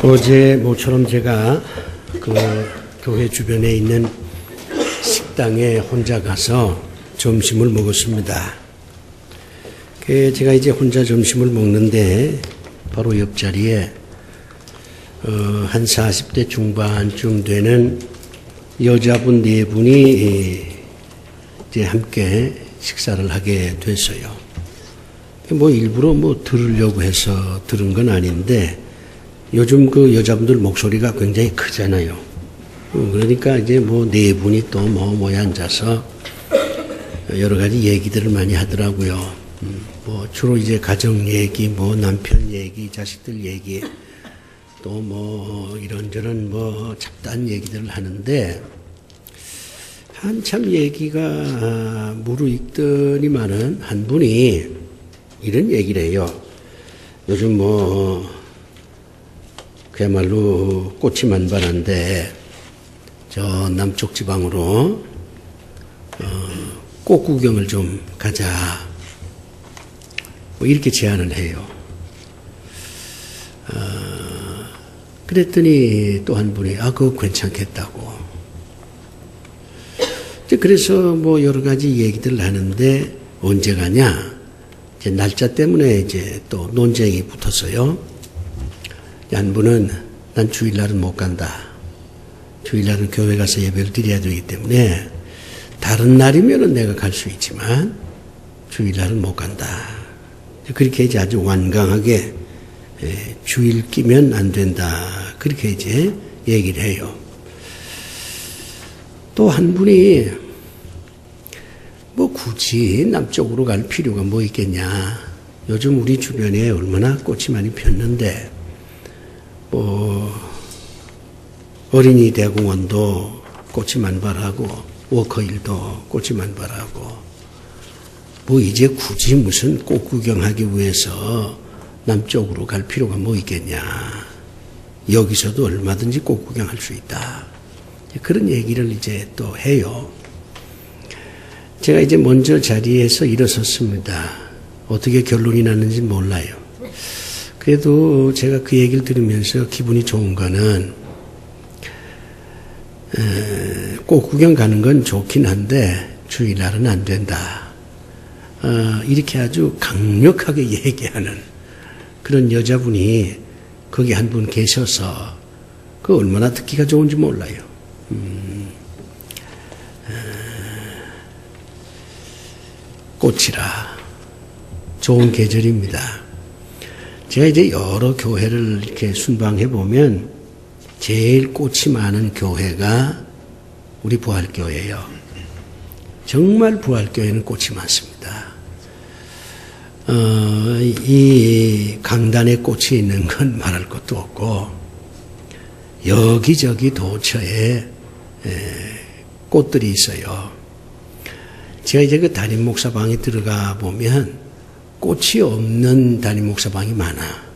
어제 모처럼 제가 그 교회 주변에 있는 식당에 혼자 가서 점심을 먹었습니다. 제가 이제 혼자 점심을 먹는데 바로 옆자리에 한 40대 중반쯤 되는 여자분 4분이 이제 함께 식사를 하게 됐어요. 뭐 일부러 들으려고 해서 들은 건 아닌데 요즘 그 여자분들 목소리가 굉장히 크잖아요. 그러니까 이제 4분이 또 모여 앉아서 여러 가지 얘기들을 많이 하더라고요. 주로 이제 가정 얘기, 남편 얘기, 자식들 얘기, 또 이런저런 잡다한 얘기들을 하는데 한참 얘기가 무르익더니만은 한 분이 이런 얘기를 해요. 요즘 그야말로 꽃이 만발한데 저 남쪽 지방으로 꽃 구경을 좀 가자. 이렇게 제안을 해요. 그랬더니 또 한 분이 그거 괜찮겠다고. 그래서 여러 가지 얘기들을 하는데 언제 가냐? 이제 날짜 때문에 이제 또 논쟁이 붙었어요. 한 분은 난 주일날은 못 간다. 주일날은 교회 가서 예배를 드려야 되기 때문에 다른 날이면은 내가 갈 수 있지만 주일날은 못 간다. 그렇게 이제 아주 완강하게 주일 끼면 안 된다. 그렇게 이제 얘기를 해요. 또 한 분이 굳이 남쪽으로 갈 필요가 있겠냐. 요즘 우리 주변에 얼마나 꽃이 많이 폈는데 어린이 대공원도 꽃이 만발하고 워커힐도 꽃이 만발하고 이제 굳이 무슨 꽃 구경하기 위해서 남쪽으로 갈 필요가 있겠냐. 여기서도 얼마든지 꽃 구경할 수 있다. 그런 얘기를 이제 또 해요. 제가 이제 먼저 자리에서 일어섰습니다. 어떻게 결론이 났는지 몰라요. 그래도 제가 그 얘기를 들으면서 기분이 좋은 거는 꽃 구경 가는 건 좋긴 한데 주일날은 안 된다. 이렇게 아주 강력하게 얘기하는 그런 여자분이 거기 한 분 계셔서 그 얼마나 듣기가 좋은지 몰라요. 꽃이라 좋은 계절입니다. 제가 이제 여러 교회를 이렇게 순방해 보면 제일 꽃이 많은 교회가 우리 부활교회예요. 정말 부활교회는 꽃이 많습니다. 이 강단에 꽃이 있는 건 말할 것도 없고 여기저기 도처에 꽃들이 있어요. 제가 이제 그 담임 목사방에 들어가 보면 꽃이 없는 담임 목사방이 많아.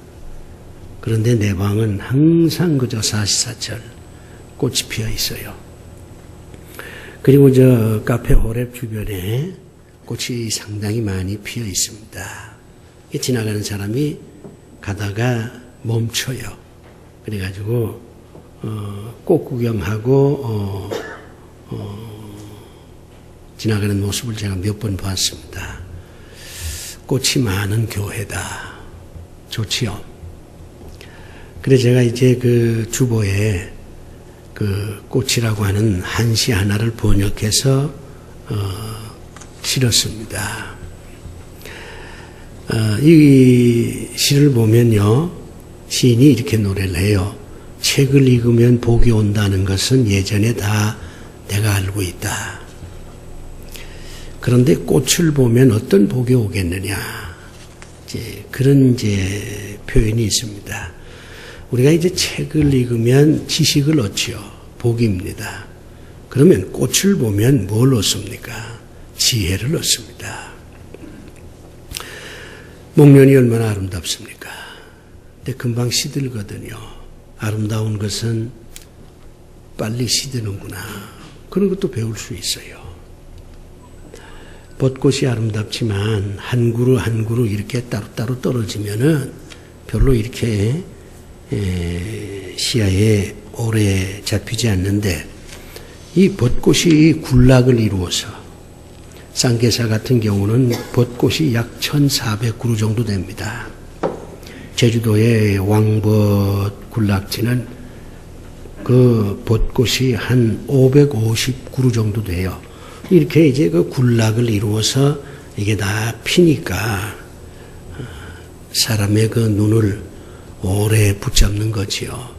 그런데 내 방은 항상 그저 사시사철 꽃이 피어 있어요. 그리고 저 카페 호랩 주변에 꽃이 상당히 많이 피어 있습니다. 지나가는 사람이 가다가 멈춰요. 그래가지고 꽃 구경하고 지나가는 모습을 제가 몇 번 봤습니다. 꽃이 많은 교회다. 좋지요. 그래서 제가 이제 그 주보에 그 꽃이라고 하는 한시 하나를 번역해서 실었습니다. 이 시를 보면요, 시인이 이렇게 노래를 해요. 책을 읽으면 복이 온다는 것은 예전에 다 내가 알고 있다. 그런데 꽃을 보면 어떤 복이 오겠느냐. 그런 이제 표현이 있습니다. 우리가 이제 책을 읽으면 지식을 얻지요. 복입니다. 그러면 꽃을 보면 뭘 얻습니까? 지혜를 얻습니다. 목련이 얼마나 아름답습니까? 근데 금방 시들거든요. 아름다운 것은 빨리 시드는구나. 그런 것도 배울 수 있어요. 벚꽃이 아름답지만 한 그루 한 그루 이렇게 따로따로 떨어지면은 별로 이렇게 시야에 오래 잡히지 않는데 이 벚꽃이 군락을 이루어서 쌍계사 같은 경우는 벚꽃이 약 1,400그루 정도 됩니다. 제주도의 왕벗 군락지는 그 벚꽃이 한 550그루 정도 돼요. 이렇게 이제 그 군락을 이루어서 이게 다 피니까 사람의 그 눈을 오래 붙잡는 거지요.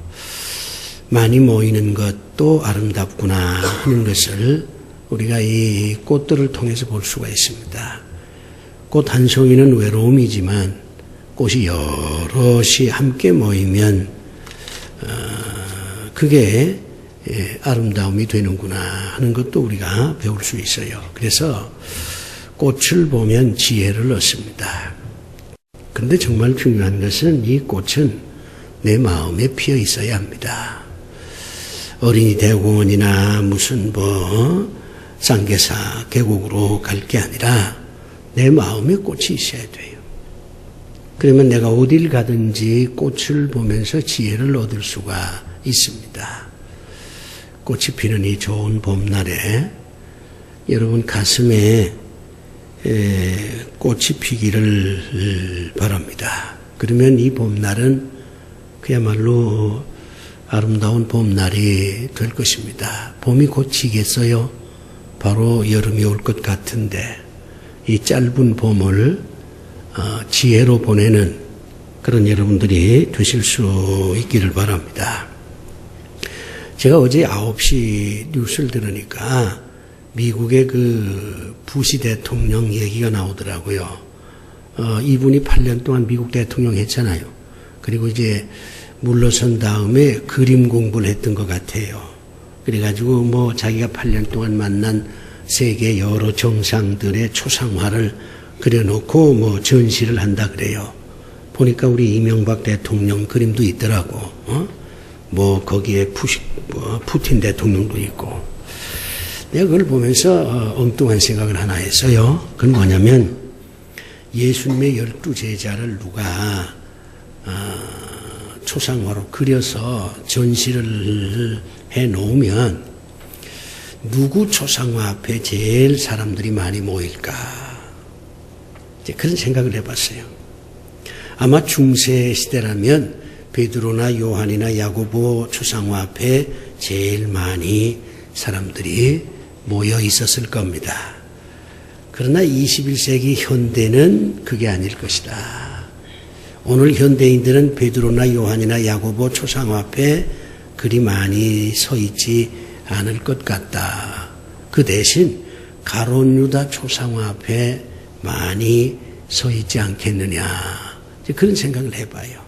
많이 모이는 것도 아름답구나 하는 것을 우리가 이 꽃들을 통해서 볼 수가 있습니다. 꽃 한 송이는 외로움이지만 꽃이 여럿이 함께 모이면 그게 아름다움이 되는구나 하는 것도 우리가 배울 수 있어요. 그래서 꽃을 보면 지혜를 얻습니다. 그런데 정말 중요한 것은 이 꽃은 내 마음에 피어 있어야 합니다. 어린이 대공원이나 무슨 쌍계사 계곡으로 갈 게 아니라 내 마음에 꽃이 있어야 돼요. 그러면 내가 어딜 가든지 꽃을 보면서 지혜를 얻을 수가 있습니다. 꽃이 피는 이 좋은 봄날에 여러분 가슴에 꽃이 피기를 바랍니다. 그러면 이 봄날은 그야말로 아름다운 봄날이 될 것입니다. 봄이 곧 지겠어요? 바로 여름이 올 것 같은데 이 짧은 봄을 지혜로 보내는 그런 여러분들이 되실 수 있기를 바랍니다. 제가 어제 9시 뉴스를 들으니까 미국의 그 부시 대통령 얘기가 나오더라고요. 이분이 8년 동안 미국 대통령 했잖아요. 그리고 이제 물러선 다음에 그림 공부를 했던 것 같아요. 그래가지고 자기가 8년 동안 만난 세계 여러 정상들의 초상화를 그려놓고 전시를 한다 그래요. 보니까 우리 이명박 대통령 그림도 있더라고. 거기에 푸틴 대통령도 있고. 내가 그걸 보면서 엉뚱한 생각을 하나 했어요. 그건 뭐냐면 예수님의 12제자를 누가 초상화로 그려서 전시를 해놓으면 누구 초상화 앞에 제일 사람들이 많이 모일까? 이제 그런 생각을 해봤어요. 아마 중세 시대라면 베드로나 요한이나 야고보 초상화 앞에 제일 많이 사람들이 모여 있었을 겁니다. 그러나 21세기 현대는 그게 아닐 것이다. 오늘 현대인들은 베드로나 요한이나 야고보 초상화 앞에 그리 많이 서 있지 않을 것 같다. 그 대신 가룟 유다 초상화 앞에 많이 서 있지 않겠느냐. 그런 생각을 해봐요.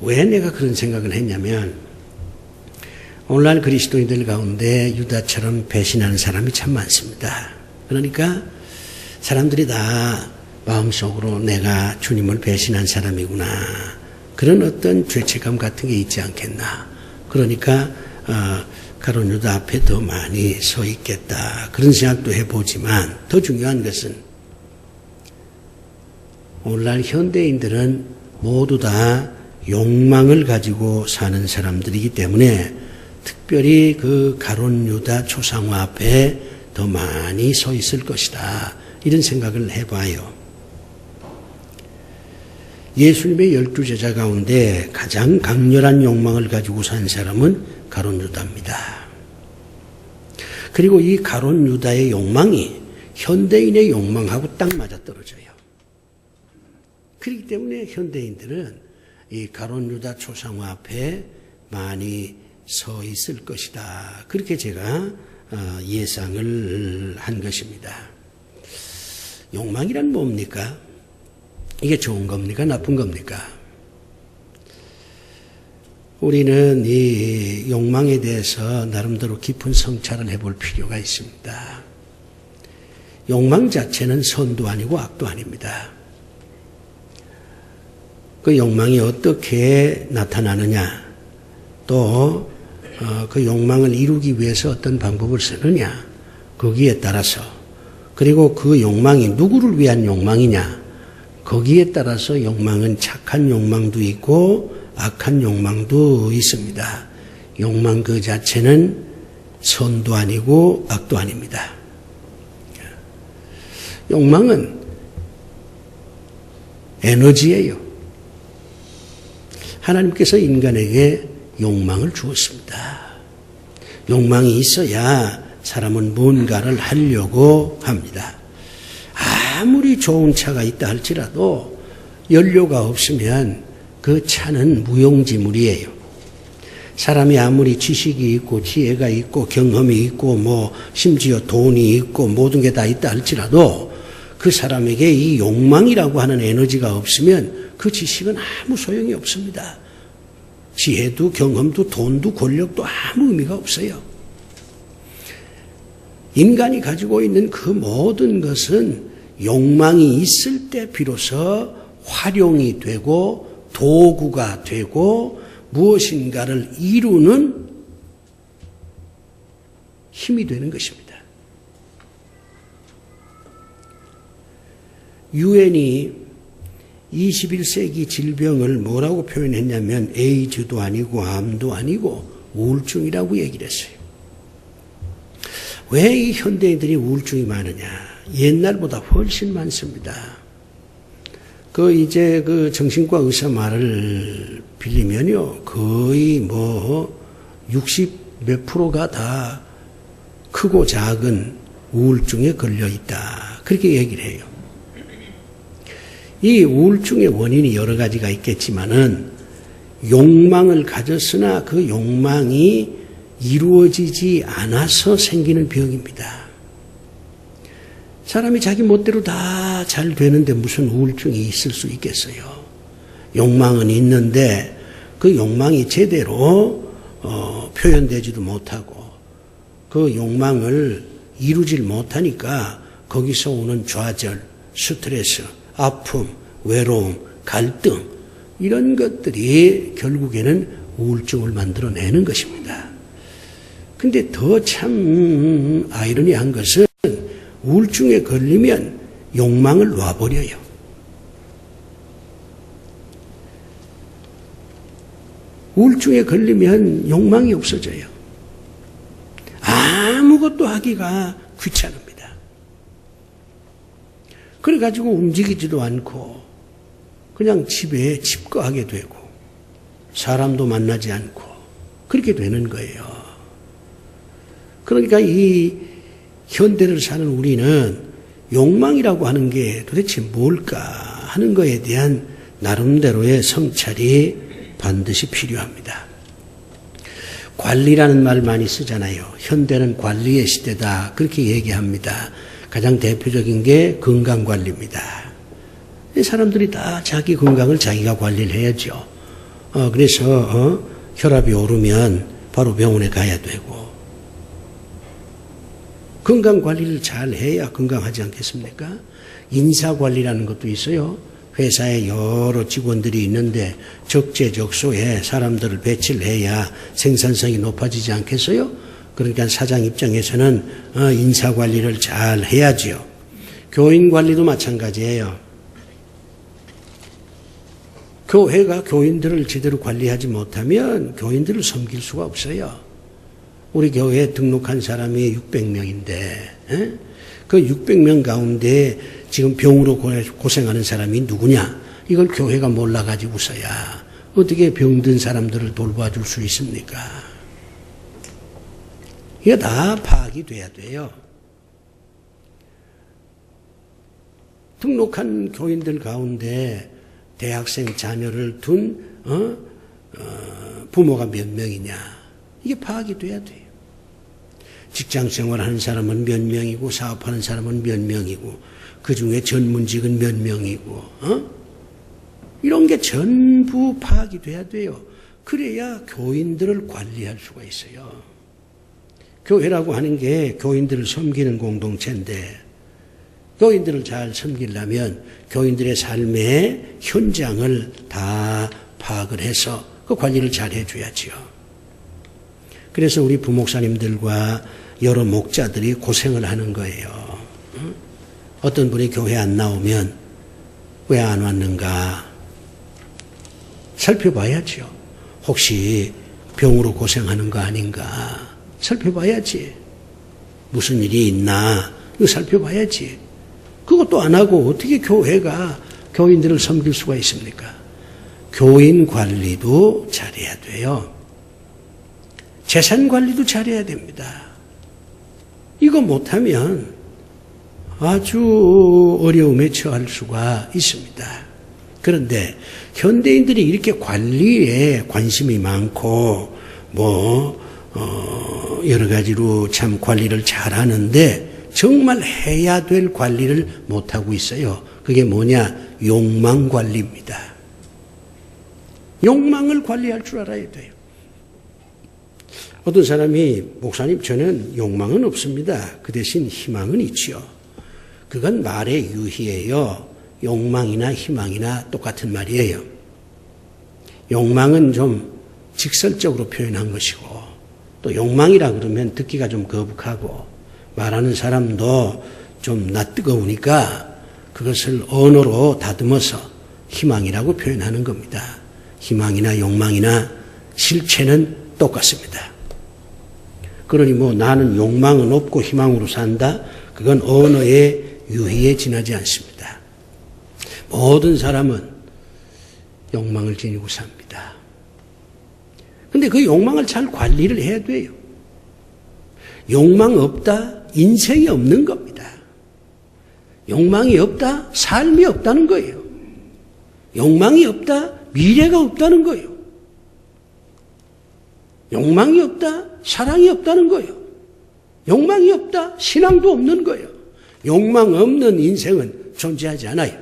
왜 내가 그런 생각을 했냐면 오늘날 그리스도인들 가운데 유다처럼 배신하는 사람이 참 많습니다. 그러니까 사람들이 다 마음속으로 내가 주님을 배신한 사람이구나. 그런 어떤 죄책감 같은 게 있지 않겠나. 그러니까 가룟 유다 앞에 더 많이 서 있겠다. 그런 생각도 해보지만 더 중요한 것은 오늘날 현대인들은 모두 다 욕망을 가지고 사는 사람들이기 때문에 특별히 그 가룟 유다 초상화 앞에 더 많이 서 있을 것이다. 이런 생각을 해봐요. 예수님의 12제자 가운데 가장 강렬한 욕망을 가지고 산 사람은 가룟 유다입니다. 그리고 이 가룟 유다의 욕망이 현대인의 욕망하고 딱 맞아떨어져요. 그렇기 때문에 현대인들은 이 가룟 유다 초상화 앞에 많이 서 있을 것이다. 그렇게 제가 예상을 한 것입니다. 욕망이란 뭡니까? 이게 좋은 겁니까? 나쁜 겁니까? 우리는 이 욕망에 대해서 나름대로 깊은 성찰을 해볼 필요가 있습니다. 욕망 자체는 선도 아니고 악도 아닙니다. 그 욕망이 어떻게 나타나느냐, 또 그 욕망을 이루기 위해서 어떤 방법을 쓰느냐, 거기에 따라서, 그리고 그 욕망이 누구를 위한 욕망이냐, 거기에 따라서 욕망은 착한 욕망도 있고 악한 욕망도 있습니다. 욕망 그 자체는 선도 아니고 악도 아닙니다. 욕망은 에너지예요. 하나님께서 인간에게 욕망을 주었습니다. 욕망이 있어야 사람은 뭔가를 하려고 합니다. 아무리 좋은 차가 있다 할지라도 연료가 없으면 그 차는 무용지물이에요. 사람이 아무리 지식이 있고 지혜가 있고 경험이 있고 심지어 돈이 있고 모든 게 다 있다 할지라도 그 사람에게 이 욕망이라고 하는 에너지가 없으면 그 지식은 아무 소용이 없습니다. 지혜도 경험도 돈도 권력도 아무 의미가 없어요. 인간이 가지고 있는 그 모든 것은 욕망이 있을 때 비로소 활용이 되고 도구가 되고 무엇인가를 이루는 힘이 되는 것입니다. 유엔이 21세기 질병을 뭐라고 표현했냐면 에이즈도 아니고 암도 아니고 우울증이라고 얘기를 했어요. 왜 이 현대인들이 우울증이 많으냐? 옛날보다 훨씬 많습니다. 이제 정신과 의사 말을 빌리면요, 거의 60 몇 프로가 다 크고 작은 우울증에 걸려 있다. 그렇게 얘기를 해요. 이 우울증의 원인이 여러 가지가 있겠지만은 욕망을 가졌으나 그 욕망이 이루어지지 않아서 생기는 병입니다. 사람이 자기 멋대로 다 잘 되는데 무슨 우울증이 있을 수 있겠어요? 욕망은 있는데 그 욕망이 제대로 표현되지도 못하고 그 욕망을 이루질 못하니까 거기서 오는 좌절, 스트레스, 아픔, 외로움, 갈등 이런 것들이 결국에는 우울증을 만들어내는 것입니다. 근데 더 참 아이러니한 것은 우울증에 걸리면 욕망을 놔버려요. 우울증에 걸리면 욕망이 없어져요. 아무것도 하기가 귀찮습니다. 그래가지고 움직이지도 않고 그냥 집에 집거하게 되고 사람도 만나지 않고 그렇게 되는 거예요. 그러니까 이 현대를 사는 우리는 욕망이라고 하는 게 도대체 뭘까 하는 거에 대한 나름대로의 성찰이 반드시 필요합니다. 관리라는 말 많이 쓰잖아요. 현대는 관리의 시대다. 그렇게 얘기합니다. 가장 대표적인 게 건강관리입니다. 사람들이 다 자기 건강을 자기가 관리를 해야죠. 그래서 혈압이 오르면 바로 병원에 가야 되고 건강관리를 잘 해야 건강하지 않겠습니까? 인사관리라는 것도 있어요. 회사에 여러 직원들이 있는데 적재적소에 사람들을 배치를 해야 생산성이 높아지지 않겠어요? 그러니까 사장 입장에서는 인사관리를 잘 해야지요. 교인관리도 마찬가지예요. 교회가 교인들을 제대로 관리하지 못하면 교인들을 섬길 수가 없어요. 우리 교회에 등록한 사람이 600명인데 그 600명 가운데 지금 병으로 고생하는 사람이 누구냐? 이걸 교회가 몰라가지고서야 어떻게 병든 사람들을 돌봐줄 수 있습니까? 이게 다 파악이 돼야 돼요. 등록한 교인들 가운데 대학생 자녀를 둔 부모가 몇 명이냐? 이게 파악이 돼야 돼요. 직장생활하는 사람은 몇 명이고 사업하는 사람은 몇 명이고 그 중에 전문직은 몇 명이고 이런 게 전부 파악이 돼야 돼요. 그래야 교인들을 관리할 수가 있어요. 교회라고 하는 게 교인들을 섬기는 공동체인데 교인들을 잘 섬기려면 교인들의 삶의 현장을 다 파악을 해서 그 관리를 잘 해줘야지요. 그래서 우리 부목사님들과 여러 목자들이 고생을 하는 거예요. 어떤 분이 교회 안 나오면 왜 안 왔는가? 살펴봐야죠. 혹시 병으로 고생하는 거 아닌가 살펴봐야지. 무슨 일이 있나 이거 살펴봐야지. 그것도 안 하고 어떻게 교회가 교인들을 섬길 수가 있습니까? 교인 관리도 잘해야 돼요. 재산 관리도 잘해야 됩니다. 이거 못하면 아주 어려움에 처할 수가 있습니다. 그런데 현대인들이 이렇게 관리에 관심이 많고 여러 가지로 참 관리를 잘하는데 정말 해야 될 관리를 못하고 있어요. 그게 뭐냐? 욕망 관리입니다. 욕망을 관리할 줄 알아야 돼요. 어떤 사람이 목사님 저는 욕망은 없습니다. 그 대신 희망은 있죠. 그건 말의 유희예요. 욕망이나 희망이나 똑같은 말이에요. 욕망은 좀 직설적으로 표현한 것이고 또 욕망이라 그러면 듣기가 좀 거북하고 말하는 사람도 좀 낯뜨거우니까 그것을 언어로 다듬어서 희망이라고 표현하는 겁니다. 희망이나 욕망이나 실체는 똑같습니다. 그러니 나는 욕망은 없고 희망으로 산다. 그건 언어의 유희에 지나지 않습니다. 모든 사람은 욕망을 지니고 삽니다. 그런데 그 욕망을 잘 관리를 해야 돼요. 욕망 없다? 인생이 없는 겁니다. 욕망이 없다? 삶이 없다는 거예요. 욕망이 없다? 미래가 없다는 거예요. 욕망이 없다? 사랑이 없다는 거예요. 욕망이 없다? 신앙도 없는 거예요. 욕망 없는 인생은 존재하지 않아요.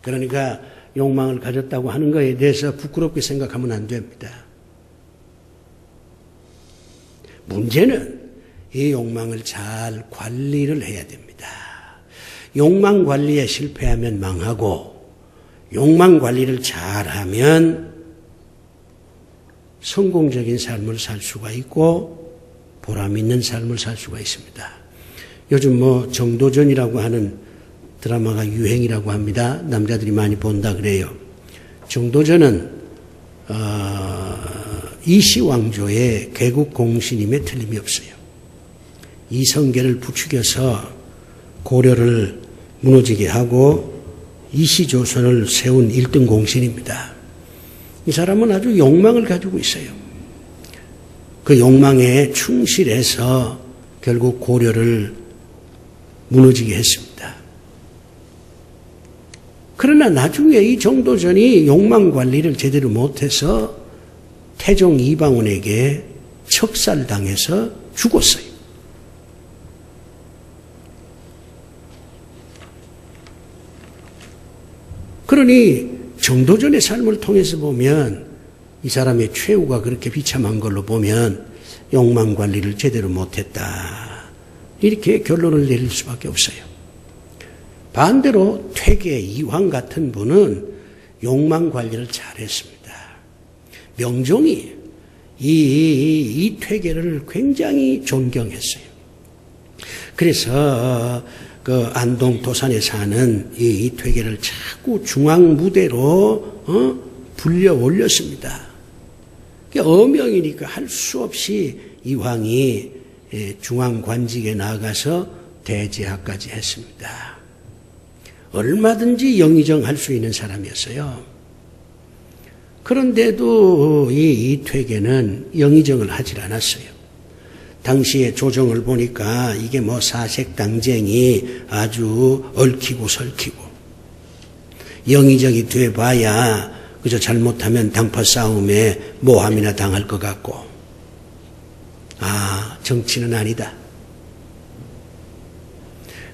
그러니까 욕망을 가졌다고 하는 것에 대해서 부끄럽게 생각하면 안 됩니다. 문제는 이 욕망을 잘 관리를 해야 됩니다. 욕망 관리에 실패하면 망하고 욕망 관리를 잘하면 성공적인 삶을 살 수가 있고 보람 있는 삶을 살 수가 있습니다. 요즘 정도전이라고 하는 드라마가 유행이라고 합니다. 남자들이 많이 본다 그래요. 정도전은 이시왕조의 개국 공신임에 틀림이 없어요. 이성계를 부추겨서 고려를 무너지게 하고 이시조선을 세운 1등 공신입니다. 이 사람은 아주 욕망을 가지고 있어요. 그 욕망에 충실해서 결국 고려를 무너지게 했습니다. 그러나 나중에 이 정도전이 욕망 관리를 제대로 못해서 태종 이방원에게 척살당해서 죽었어요. 그러니 정도전의 삶을 통해서 보면 이 사람의 최후가 그렇게 비참한 걸로 보면 욕망 관리를 제대로 못했다. 이렇게 결론을 내릴 수밖에 없어요. 반대로 퇴계 이황 같은 분은 욕망 관리를 잘했습니다. 명종이 이 퇴계를 굉장히 존경했어요. 그래서 그 안동 도산에 사는 이 퇴계를 자꾸 중앙 무대로 불려 올렸습니다. 어명이니까 할 수 없이 이황이 중앙 관직에 나가서 대제하까지 했습니다. 얼마든지 영의정할 수 있는 사람이었어요. 그런데도 이 퇴계는 영의정을 하질 않았어요. 당시의 조정을 보니까 이게 사색당쟁이 아주 얽히고 설키고 영의정이 돼봐야 그저 잘못하면 당파 싸움에 모함이나 당할 것 같고 정치는 아니다.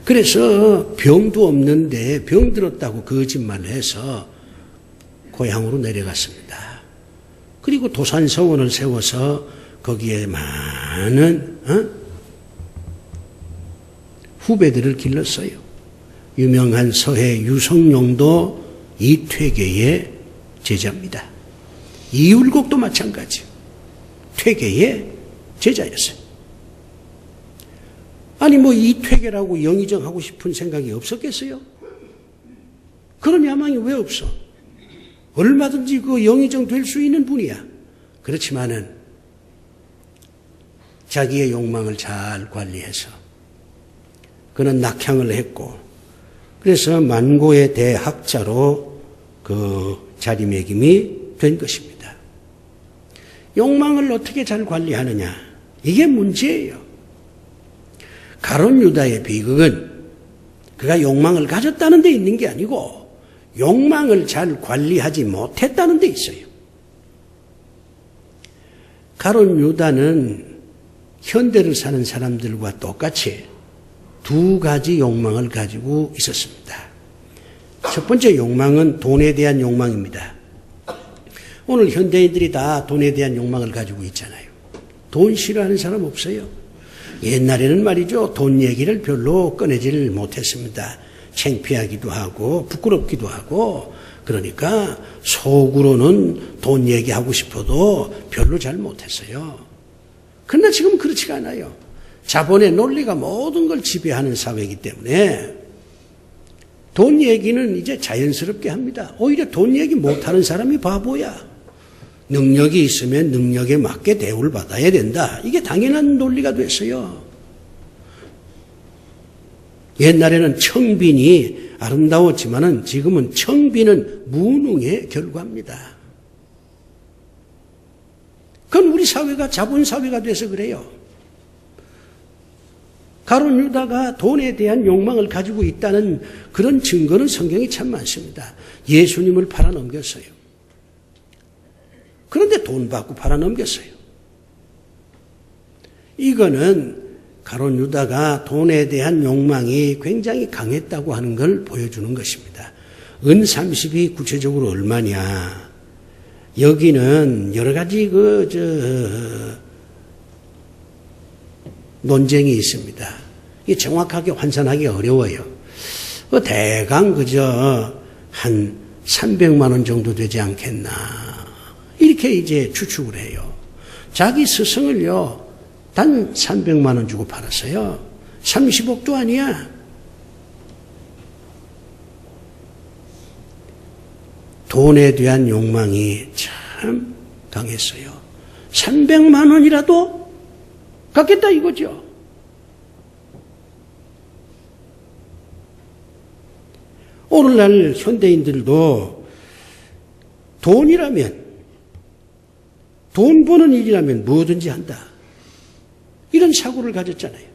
그래서 병도 없는데 병 들었다고 거짓말을 해서 고향으로 내려갔습니다. 그리고 도산서원을 세워서 거기에 많은 후배들을 길렀어요. 유명한 서해 유성룡도 이 퇴계의 제자입니다. 이율곡도 마찬가지. 퇴계의 제자였어요. 아니 이 퇴계라고 영의정하고 싶은 생각이 없었겠어요? 그런 야망이 왜 없어? 얼마든지 그 영의정 될 수 있는 분이야. 그렇지만은 자기의 욕망을 잘 관리해서 그는 낙향을 했고, 그래서 만고의 대학자로 그 자리매김이 된 것입니다. 욕망을 어떻게 잘 관리하느냐, 이게 문제예요. 가룟 유다의 비극은 그가 욕망을 가졌다는 데 있는 게 아니고 욕망을 잘 관리하지 못했다는 데 있어요. 가룟 유다는 현대를 사는 사람들과 똑같이 두 가지 욕망을 가지고 있었습니다. 첫 번째 욕망은 돈에 대한 욕망입니다. 오늘 현대인들이 다 돈에 대한 욕망을 가지고 있잖아요. 돈 싫어하는 사람 없어요. 옛날에는 말이죠, 돈 얘기를 별로 꺼내질 못했습니다. 창피하기도 하고 부끄럽기도 하고, 그러니까 속으로는 돈 얘기하고 싶어도 별로 잘 못했어요. 그러나 지금 그렇지가 않아요. 자본의 논리가 모든 걸 지배하는 사회이기 때문에 돈 얘기는 이제 자연스럽게 합니다. 오히려 돈 얘기 못하는 사람이 바보야. 능력이 있으면 능력에 맞게 대우를 받아야 된다. 이게 당연한 논리가 됐어요. 옛날에는 청빈이 아름다웠지만은 지금은 청빈은 무능의 결과입니다. 그건 우리 사회가 자본사회가 돼서 그래요. 가룟 유다가 돈에 대한 욕망을 가지고 있다는 그런 증거는 성경이 참 많습니다. 예수님을 팔아넘겼어요. 그런데 돈 받고 팔아넘겼어요. 이거는 가룟 유다가 돈에 대한 욕망이 굉장히 강했다고 하는 걸 보여주는 것입니다. 은 30이 구체적으로 얼마냐? 여기는 여러 가지 논쟁이 있습니다. 이게 정확하게 환산하기 어려워요. 대강 한 300만 원 정도 되지 않겠나, 이렇게 이제 추측을 해요. 자기 스승을요, 단 300만 원 주고 팔았어요. 30억도 아니야. 돈에 대한 욕망이 참 강했어요. 300만 원이라도 갖겠다 이거죠. 오늘날 현대인들도 돈이라면, 돈 버는 일이라면 뭐든지 한다, 이런 사고를 가졌잖아요.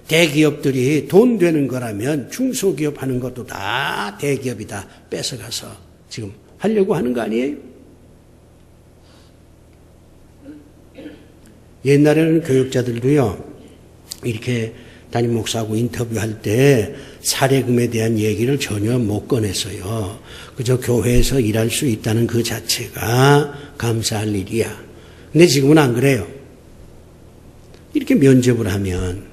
대기업들이 돈 되는 거라면 중소기업 하는 것도 다 대기업이 다 뺏어가서 지금 하려고 하는 거 아니에요? 옛날에는 교육자들도요, 이렇게 담임 목사하고 인터뷰할 때 사례금에 대한 얘기를 전혀 못 꺼냈어요. 그저 교회에서 일할 수 있다는 그 자체가 감사할 일이야. 근데 지금은 안 그래요. 이렇게 면접을 하면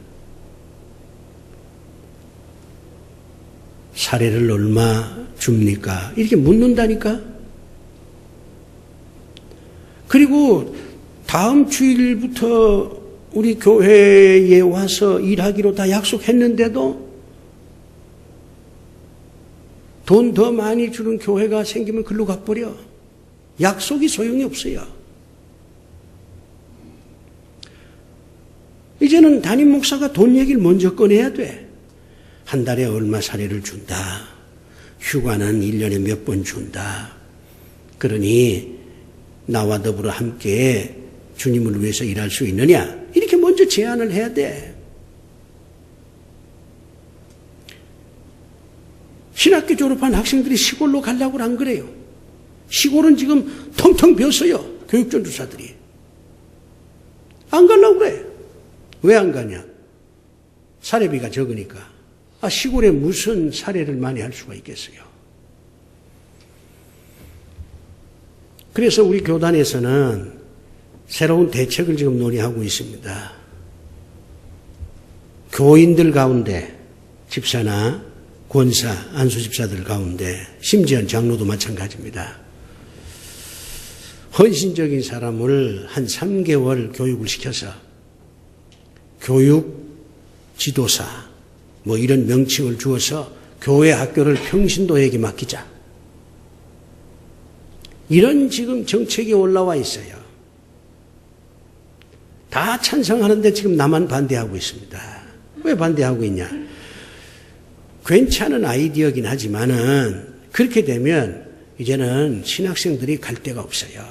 사례를 얼마 줍니까? 이렇게 묻는다니까? 그리고 다음 주일부터 우리 교회에 와서 일하기로 다 약속했는데도 돈 더 많이 주는 교회가 생기면 글로 가버려. 약속이 소용이 없어요. 이제는 담임 목사가 돈 얘기를 먼저 꺼내야 돼. 한 달에 얼마 사례를 준다. 휴가는 1년에 몇 번 준다. 그러니 나와 더불어 함께 주님을 위해서 일할 수 있느냐? 이렇게 먼저 제안을 해야 돼. 신학교 졸업한 학생들이 시골로 가려고 안 그래요. 시골은 지금 텅텅 비었어요. 교육전도사들이. 안 가려고 그래. 왜 안 가냐? 사례비가 적으니까. 시골에 무슨 사례를 많이 할 수가 있겠어요. 그래서 우리 교단에서는 새로운 대책을 지금 논의하고 있습니다. 교인들 가운데, 집사나 권사, 안수집사들 가운데, 심지어 장로도 마찬가지입니다. 헌신적인 사람을 한 3개월 교육을 시켜서 교육 지도사 뭐 이런 명칭을 주어서 교회 학교를 평신도에게 맡기자. 이런 지금 정책이 올라와 있어요. 다 찬성하는데 지금 나만 반대하고 있습니다. 왜 반대하고 있냐? 괜찮은 아이디어긴 하지만은 그렇게 되면 이제는 신학생들이 갈 데가 없어요.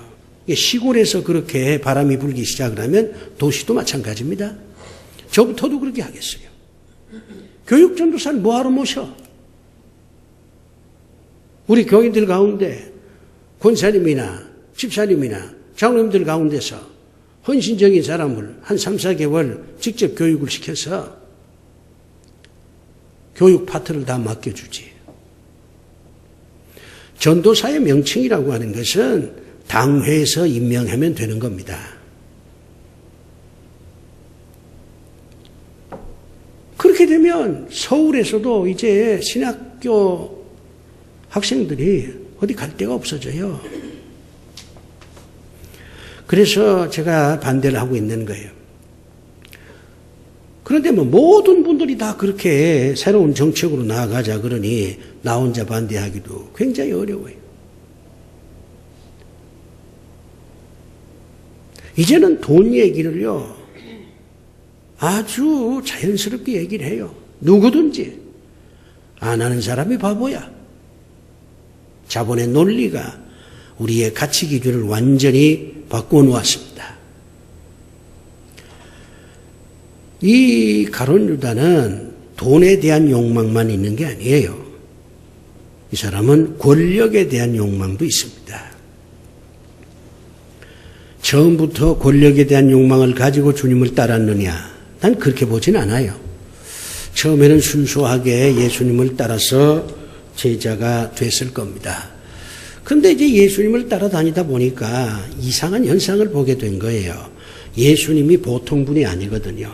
시골에서 그렇게 바람이 불기 시작을 하면 도시도 마찬가지입니다. 저부터도 그렇게 하겠어요. 교육전도사를 뭐하러 모셔? 우리 교인들 가운데 권사님이나 집사님이나 장로님들 가운데서 헌신적인 사람을 한 3, 4개월 직접 교육을 시켜서 교육 파트를 다 맡겨주지. 전도사의 명칭이라고 하는 것은 당회에서 임명하면 되는 겁니다. 그렇게 되면 서울에서도 이제 신학교 학생들이 어디 갈 데가 없어져요. 그래서 제가 반대를 하고 있는 거예요. 그런데 뭐 모든 분들이 다 그렇게 새로운 정책으로 나아가자 그러니 나 혼자 반대하기도 굉장히 어려워요. 이제는 돈 얘기를요, 아주 자연스럽게 얘기를 해요. 누구든지 안 하는 사람이 바보야. 자본의 논리가 우리의 가치 기준을 완전히 바꿔 놓았습니다. 이 가룟 유다는 돈에 대한 욕망만 있는 게 아니에요. 이 사람은 권력에 대한 욕망도 있습니다. 처음부터 권력에 대한 욕망을 가지고 주님을 따랐느냐? 난 그렇게 보진 않아요. 처음에는 순수하게 예수님을 따라서 제자가 됐을 겁니다. 그런데 이제 예수님을 따라다니다 보니까 이상한 현상을 보게 된 거예요. 예수님이 보통 분이 아니거든요.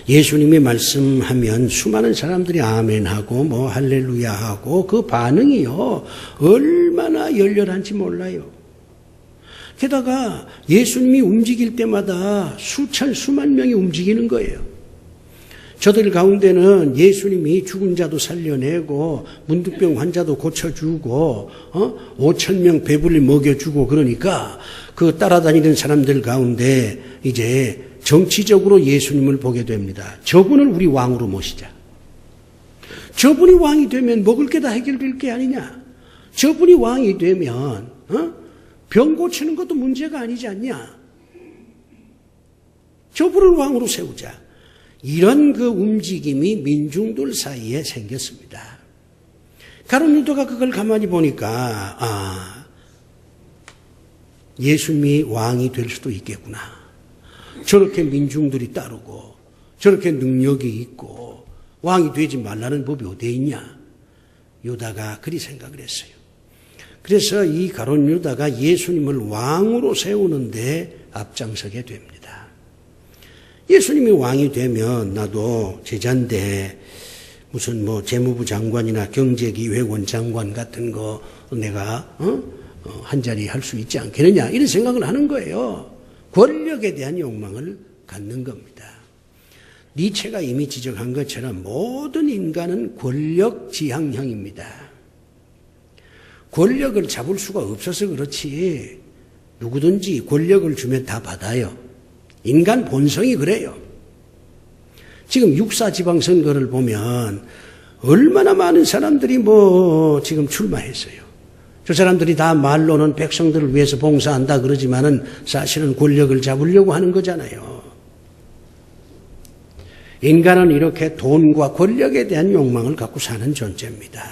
예수님이 말씀하면 수많은 사람들이 아멘하고 뭐 할렐루야 하고 그 반응이요, 얼마나 열렬한지 몰라요. 게다가 예수님이 움직일 때마다 수만 명이 움직이는 거예요. 저들 가운데는 예수님이 죽은 자도 살려내고 문득병 환자도 고쳐주고 5,000명 배불리 먹여주고 그러니까 그 따라다니는 사람들 가운데 이제 정치적으로 예수님을 보게 됩니다. 저분을 우리 왕으로 모시자. 저분이 왕이 되면 먹을 게 다 해결될 게 아니냐. 저분이 왕이 되면 병 고치는 것도 문제가 아니지 않냐. 저분을 왕으로 세우자. 이런 그 움직임이 민중들 사이에 생겼습니다. 가룟 유다가 그걸 가만히 보니까 예수님이 왕이 될 수도 있겠구나. 저렇게 민중들이 따르고 저렇게 능력이 있고 왕이 되지 말라는 법이 어디에 있냐. 유다가 그리 생각을 했어요. 그래서 이 가룟 유다가 예수님을 왕으로 세우는데 앞장서게 됩니다. 예수님이 왕이 되면 나도 제자인데 무슨 뭐 재무부 장관이나 경제기획원 장관 같은 거 내가 한 자리 할 수 있지 않겠느냐 이런 생각을 하는 거예요. 권력에 대한 욕망을 갖는 겁니다. 니체가 이미 지적한 것처럼 모든 인간은 권력 지향형입니다. 권력을 잡을 수가 없어서 그렇지 누구든지 권력을 주면 다 받아요. 인간 본성이 그래요. 지금 육사 지방선거를 보면 얼마나 많은 사람들이 지금 출마했어요. 저 사람들이 다 말로는 백성들을 위해서 봉사한다 그러지만은 사실은 권력을 잡으려고 하는 거잖아요. 인간은 이렇게 돈과 권력에 대한 욕망을 갖고 사는 존재입니다.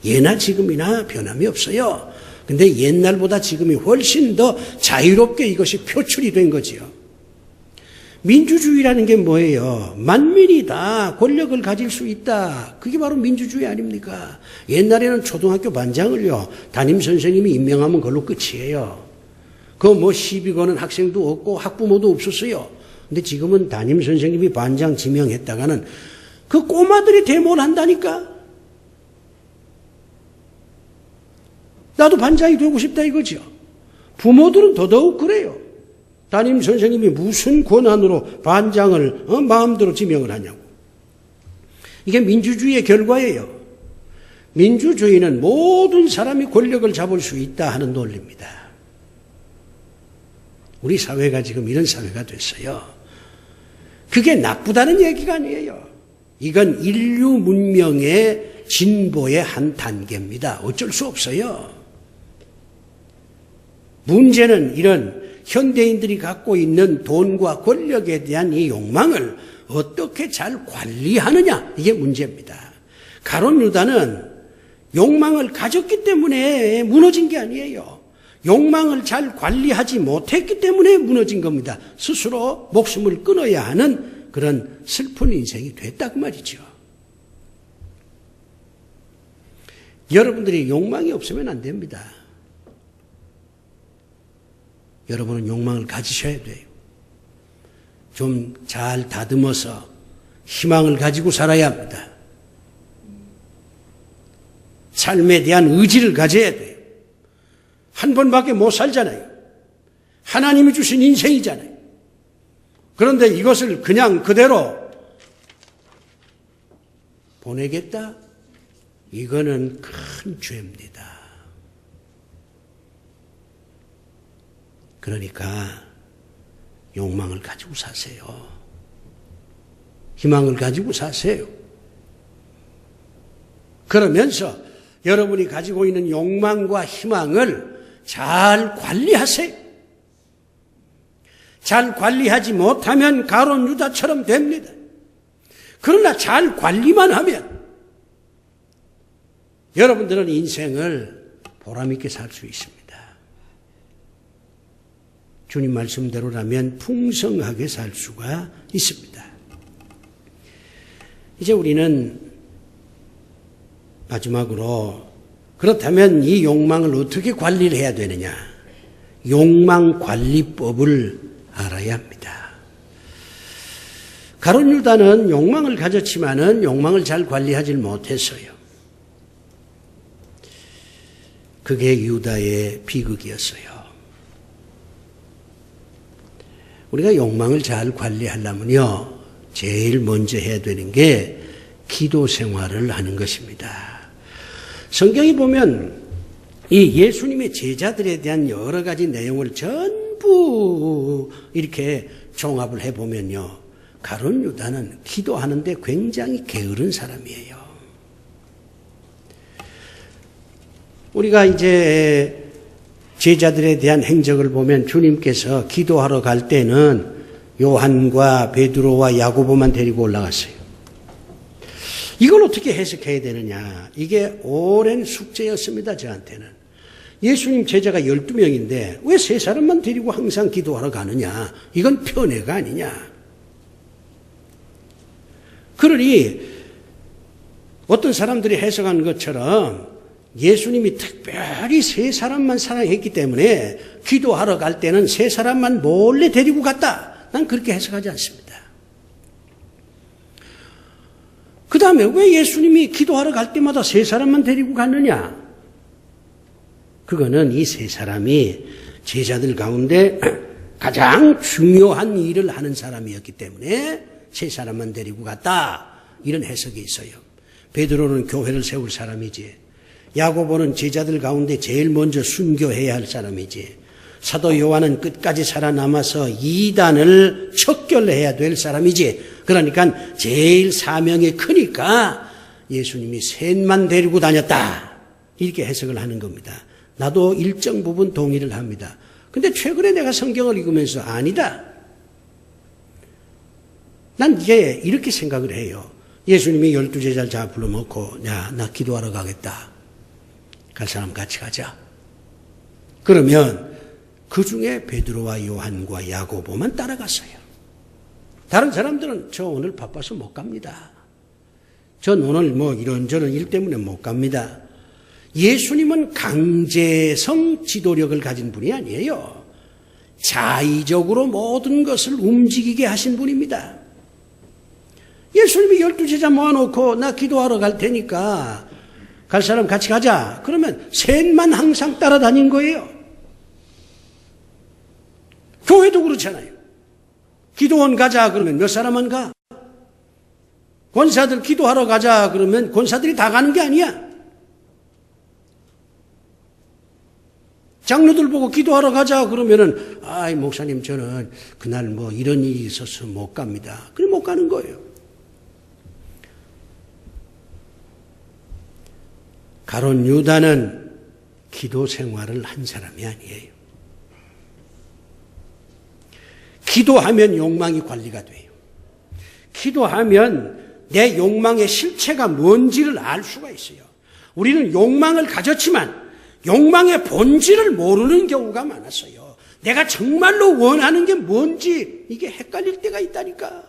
예나 지금이나 변함이 없어요. 근데 옛날보다 지금이 훨씬 더 자유롭게 이것이 표출이 된 거지요. 민주주의라는 게 뭐예요? 만민이 다 권력을 가질 수 있다. 그게 바로 민주주의 아닙니까? 옛날에는 초등학교 반장을요, 담임선생님이 임명하면 그걸로 끝이에요. 시비 거는 학생도 없고 학부모도 없었어요. 근데 지금은 담임선생님이 반장 지명했다가는 그 꼬마들이 데모를 한다니까? 나도 반장이 되고 싶다 이거죠. 부모들은 더더욱 그래요. 담임 선생님이 무슨 권한으로 반장을 마음대로 지명을 하냐고. 이게 민주주의의 결과예요. 민주주의는 모든 사람이 권력을 잡을 수 있다 하는 논리입니다. 우리 사회가 지금 이런 사회가 됐어요. 그게 나쁘다는 얘기가 아니에요. 이건 인류 문명의 진보의 한 단계입니다. 어쩔 수 없어요. 문제는 이런 현대인들이 갖고 있는 돈과 권력에 대한 이 욕망을 어떻게 잘 관리하느냐, 이게 문제입니다. 가룟 유다는 욕망을 가졌기 때문에 무너진 게 아니에요. 욕망을 잘 관리하지 못했기 때문에 무너진 겁니다. 스스로 목숨을 끊어야 하는 그런 슬픈 인생이 됐다 그 말이죠. 여러분들이 욕망이 없으면 안 됩니다. 여러분은 욕망을 가지셔야 돼요. 좀 잘 다듬어서 희망을 가지고 살아야 합니다. 삶에 대한 의지를 가져야 돼요. 한 번밖에 못 살잖아요. 하나님이 주신 인생이잖아요. 그런데 이것을 그냥 그대로 보내겠다? 이거는 큰 죄입니다. 그러니까 욕망을 가지고 사세요. 희망을 가지고 사세요. 그러면서 여러분이 가지고 있는 욕망과 희망을 잘 관리하세요. 잘 관리하지 못하면 가룟 유다처럼 됩니다. 그러나 잘 관리만 하면 여러분들은 인생을 보람있게 살 수 있습니다. 주님 말씀대로라면 풍성하게 살 수가 있습니다. 이제 우리는 마지막으로 그렇다면 이 욕망을 어떻게 관리를 해야 되느냐? 욕망 관리법을 알아야 합니다. 가룟 유다는 욕망을 가졌지만은 욕망을 잘 관리하지 못했어요. 그게 유다의 비극이었어요. 우리가 욕망을 잘 관리하려면요, 제일 먼저 해야 되는 게 기도 생활을 하는 것입니다. 성경에 보면 이 예수님의 제자들에 대한 여러 가지 내용을 전부 이렇게 종합을 해보면요, 가룟 유다는 기도하는데 굉장히 게으른 사람이에요. 우리가 이제 제자들에 대한 행적을 보면 주님께서 기도하러 갈 때는 요한과 베드로와 야고보만 데리고 올라갔어요. 이걸 어떻게 해석해야 되느냐? 이게 오랜 숙제였습니다, 저한테는. 예수님 제자가 12명인데 왜 3사람만 데리고 항상 기도하러 가느냐? 이건 편애가 아니냐? 그러니 어떤 사람들이 해석하는 것처럼 예수님이 특별히 3사람만 사랑했기 때문에 기도하러 갈 때는 3사람만 몰래 데리고 갔다. 난 그렇게 해석하지 않습니다. 그 다음에 왜 예수님이 기도하러 갈 때마다 3사람만 데리고 갔느냐? 그거는 이 3사람이 제자들 가운데 가장 중요한 일을 하는 사람이었기 때문에 3사람만 데리고 갔다. 이런 해석이 있어요. 베드로는 교회를 세울 사람이지. 야고보는 제자들 가운데 제일 먼저 순교해야 할 사람이지. 사도 요한은 끝까지 살아남아서 이단을 척결해야 될 사람이지. 그러니까 제일 사명이 크니까 예수님이 3만 데리고 다녔다. 이렇게 해석을 하는 겁니다. 나도 일정 부분 동의를 합니다. 근데 최근에 내가 성경을 읽으면서 아니다. 난 이제 이렇게 생각을 해요. 예수님이 12제자를 다 불러놓고 야, 나 기도하러 가겠다. 갈 사람 같이 가자. 그러면 그 중에 베드로와 요한과 야고보만 따라갔어요. 다른 사람들은 저 오늘 바빠서 못 갑니다. 전 오늘 뭐 이런저런 일 때문에 못 갑니다. 예수님은 강제성 지도력을 가진 분이 아니에요. 자의적으로 모든 것을 움직이게 하신 분입니다. 예수님이 12제자 모아놓고 나 기도하러 갈 테니까 갈 사람 같이 가자. 그러면 셋만 항상 따라다닌 거예요. 교회도 그렇잖아요. 기도원 가자 그러면 몇 사람만 가? 권사들 기도하러 가자 그러면 권사들이 다 가는 게 아니야. 장로들 보고 기도하러 가자 그러면은 아이 목사님 저는 그날 뭐 이런 일이 있어서 못 갑니다. 그래 못 가는 거예요. 가룟 유다는 기도 생활을 한 사람이 아니에요. 기도하면 욕망이 관리가 돼요. 기도하면 내 욕망의 실체가 뭔지를 알 수가 있어요. 우리는 욕망을 가졌지만 욕망의 본질을 모르는 경우가 많았어요. 내가 정말로 원하는 게 뭔지 이게 헷갈릴 때가 있다니까.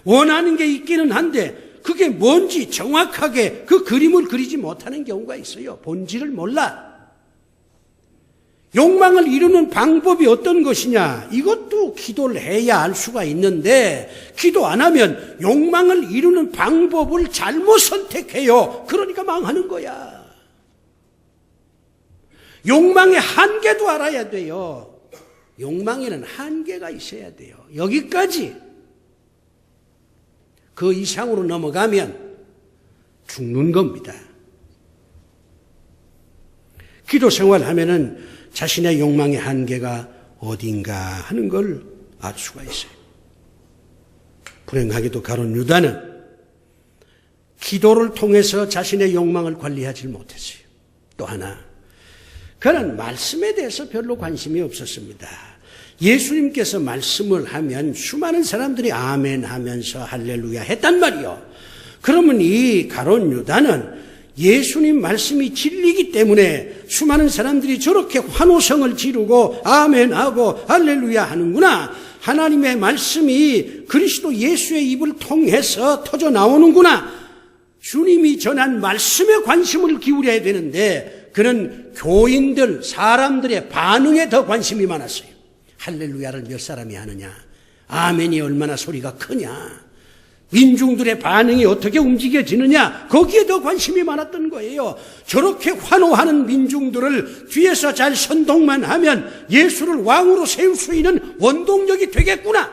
원하는 게 있기는 한데 그게 뭔지 정확하게 그 그림을 그리지 못하는 경우가 있어요. 본질을 몰라. 욕망을 이루는 방법이 어떤 것이냐? 이것도 기도를 해야 알 수가 있는데 기도 안 하면 욕망을 이루는 방법을 잘못 선택해요. 그러니까 망하는 거야. 욕망의 한계도 알아야 돼요. 욕망에는 한계가 있어야 돼요. 여기까지. 그 이상으로 넘어가면 죽는 겁니다. 기도 생활하면은 자신의 욕망의 한계가 어딘가 하는 걸 알 수가 있어요. 불행하게도 가룟 유다는 기도를 통해서 자신의 욕망을 관리하지 못했어요. 또 하나, 그는 말씀에 대해서 별로 관심이 없었습니다. 예수님께서 말씀을 하면 수많은 사람들이 아멘 하면서 할렐루야 했단 말이요. 그러면 이 가룟 유다는 예수님 말씀이 진리이기 때문에 수많은 사람들이 저렇게 환호성을 지르고 아멘하고 할렐루야 하는구나. 하나님의 말씀이 그리스도 예수의 입을 통해서 터져 나오는구나. 주님이 전한 말씀에 관심을 기울여야 되는데 그는 교인들, 사람들의 반응에 더 관심이 많았어요. 할렐루야를 몇 사람이 하느냐, 아멘이 얼마나 소리가 크냐, 민중들의 반응이 어떻게 움직여지느냐, 거기에 더 관심이 많았던 거예요. 저렇게 환호하는 민중들을 뒤에서 잘 선동만 하면 예수를 왕으로 세울 수 있는 원동력이 되겠구나,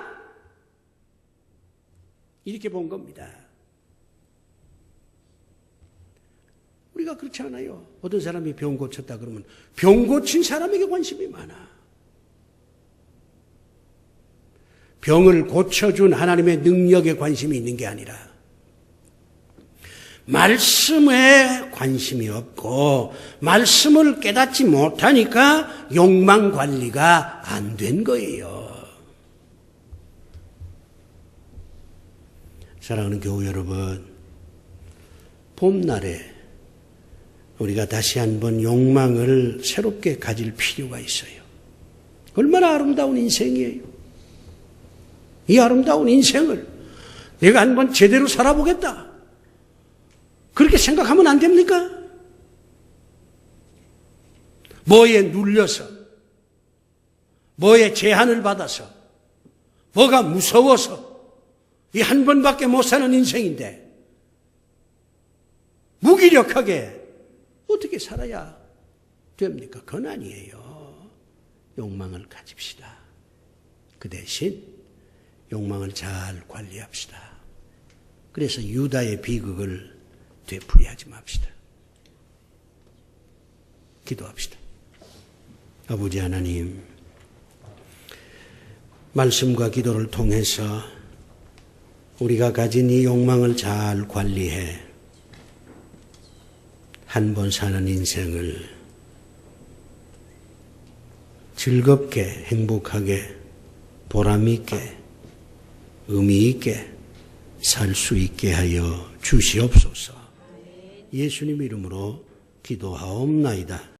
이렇게 본 겁니다. 우리가 그렇지 않아요. 어떤 사람이 병 고쳤다 그러면 병 고친 사람에게 관심이 많아. 병을 고쳐준 하나님의 능력에 관심이 있는 게 아니라 말씀에 관심이 없고 말씀을 깨닫지 못하니까 욕망 관리가 안 된 거예요. 사랑하는 교우 여러분, 봄날에 우리가 다시 한번 욕망을 새롭게 가질 필요가 있어요. 얼마나 아름다운 인생이에요. 이 아름다운 인생을 내가 한번 제대로 살아보겠다, 그렇게 생각하면 안 됩니까? 뭐에 눌려서, 뭐에 제한을 받아서, 뭐가 무서워서 이 한 번밖에 못 사는 인생인데 무기력하게 어떻게 살아야 됩니까? 그건 아니에요. 욕망을 가집시다. 그 대신 욕망을 잘 관리합시다. 그래서 유다의 비극을 되풀이하지 맙시다. 기도합시다. 아버지 하나님, 말씀과 기도를 통해서 우리가 가진 이 욕망을 잘 관리해 한 번 사는 인생을 즐겁게, 행복하게, 보람있게, 의미있게 살 수 있게 하여 주시옵소서. 예수님 이름으로 기도하옵나이다.